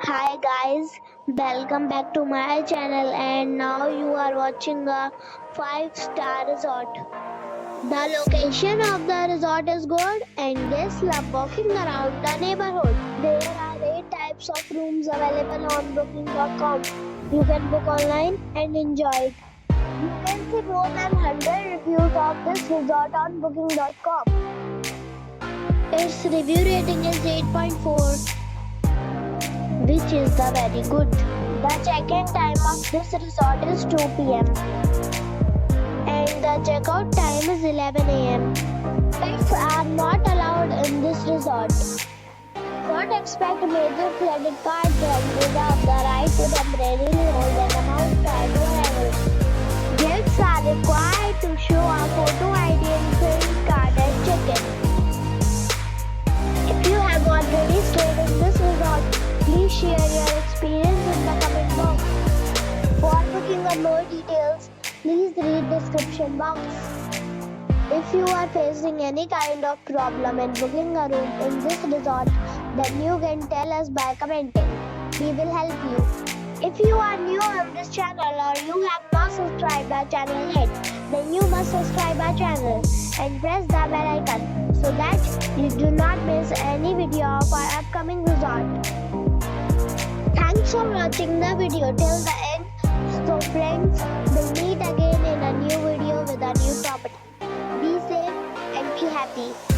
Hi guys, welcome back to my channel and now you are watching a 5-star resort. The location of the resort is good and guests love walking around the neighborhood. There are 8 types of rooms available on booking.com. You can book online and enjoy it. You can see more than 100 reviews of this resort on booking.com. Its review rating is 8.4. which is the very good. The check-in time of this resort is 2 p.m. and the check-out time is 11 a.m. Pets are not allowed in this resort. Don't expect major credit cards and reserve the right to temporarily hold an amount prior to arrival. Guests are required to show a photo ID and credit card at check-in. If you have already stayed in this resort, please share your experience in the comment box. For booking or more details, please read description box. If you are facing any kind of problem in booking a room in this resort, then you can tell us by commenting. We will help you. If you are new on this channel or you have not subscribed our channel yet, then you must subscribe our channel and press the bell icon so that you do not miss any video of our upcoming resort. Thanks for watching the video till the end. So friends, we'll meet again in a new video with a new property. Be safe and be happy.